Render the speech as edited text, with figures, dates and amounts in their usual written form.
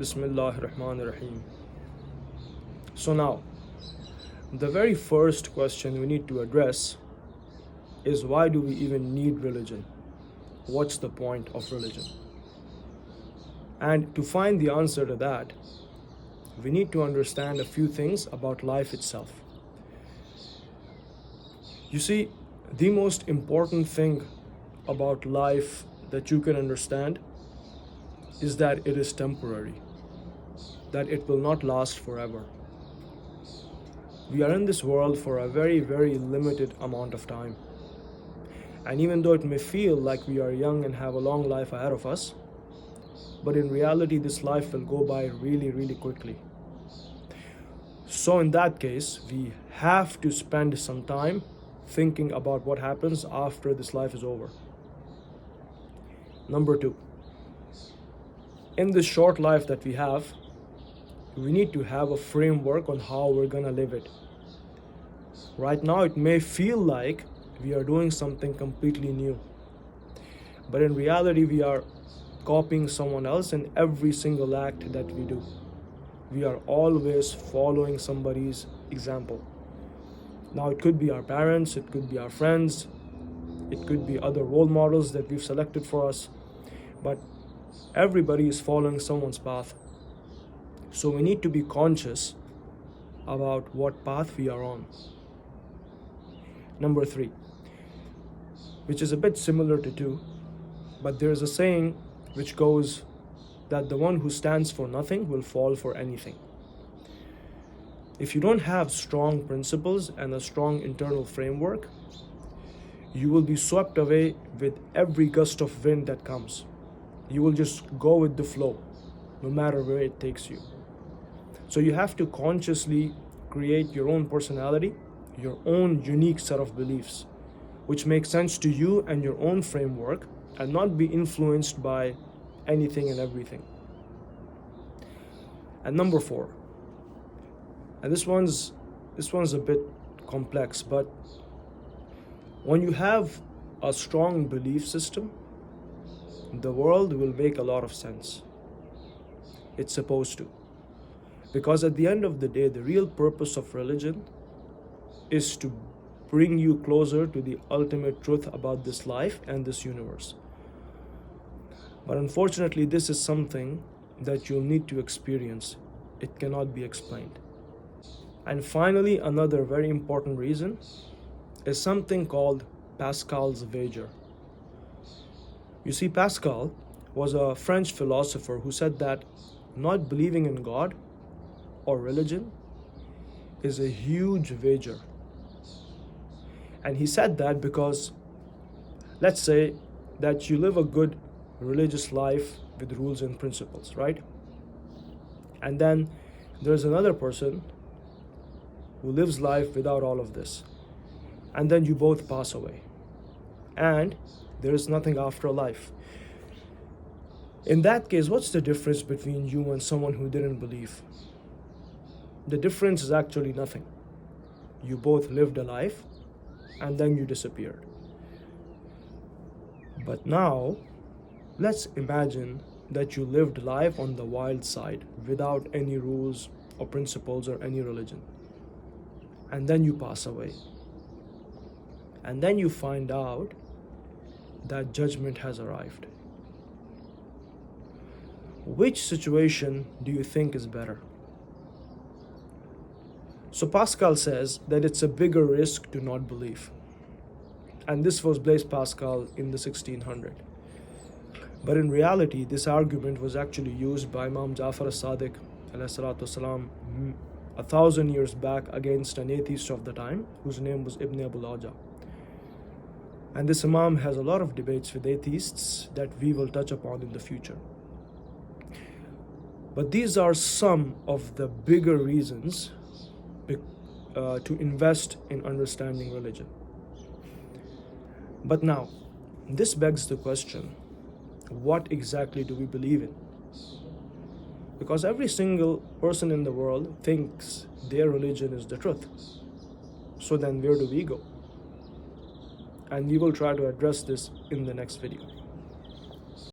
Bismillahirrahmanirrahim. So now, the very first question we need to address is, why do we even need religion? What's the point of religion? And to find the answer to that, we need to understand a few things about life itself. You see, the most important thing about life that you can understand is that it is temporary, that it will not last forever. We are in this world for a very, very limited amount of time. And even though it may feel like we are young and have a long life ahead of us, but in reality, this life will go by really, really quickly. So in that case, we have to spend some time thinking about what happens after this life is over. Number two, in this short life that we have, we need to have a framework on how we're gonna live it. Right now, it may feel like we are doing something completely new, but in reality, we are copying someone else in every single act that we do. We are always following somebody's example. Now, it could be our parents, it could be our friends, it could be other role models that we've selected for us, but everybody is following someone's path. So we need to be conscious about what path we are on. Number three, which is a bit similar to two, but there is a saying which goes that the one who stands for nothing will fall for anything. If you don't have strong principles and a strong internal framework, you will be swept away with every gust of wind that comes. You will just go with the flow, no matter where it takes you. So you have to consciously create your own personality, your own unique set of beliefs, which make sense to you and your own framework, and not be influenced by anything and everything. And number four, and this one's a bit complex, but when you have a strong belief system, the world will make a lot of sense. It's supposed to. Because at the end of the day, the real purpose of religion is to bring you closer to the ultimate truth about this life and this universe. But unfortunately, this is something that you'll need to experience. It cannot be explained. And finally, another very important reason is something called Pascal's wager. You see, Pascal was a French philosopher who said that not believing in God or religion is a huge wager. And he said that because, let's say that you live a good religious life with rules and principles, right? And then there's another person who lives life without all of this. And then you both pass away. And there is nothing after life. In that case, what's the difference between you and someone who didn't believe? The difference is actually nothing. You both lived a life and then you disappeared. But now, let's imagine that you lived life on the wild side without any rules or principles or any religion. And then you pass away. And then you find out that judgment has arrived. Which situation do you think is better? So Pascal says that it's a bigger risk to not believe. And this was Blaise Pascal in the 1600s. But in reality, this argument was actually used by Imam Jafar as-Sadiq والسلام, 1,000 years back against an atheist of the time whose name was Ibn Abu Laja. And this Imam has a lot of debates with atheists that we will touch upon in the future. But these are some of the bigger reasons to invest in understanding religion. But now, this begs the question, what exactly do we believe in? Because every single person in the world thinks their religion is the truth. So then where do we go? And we will try to address this in the next video.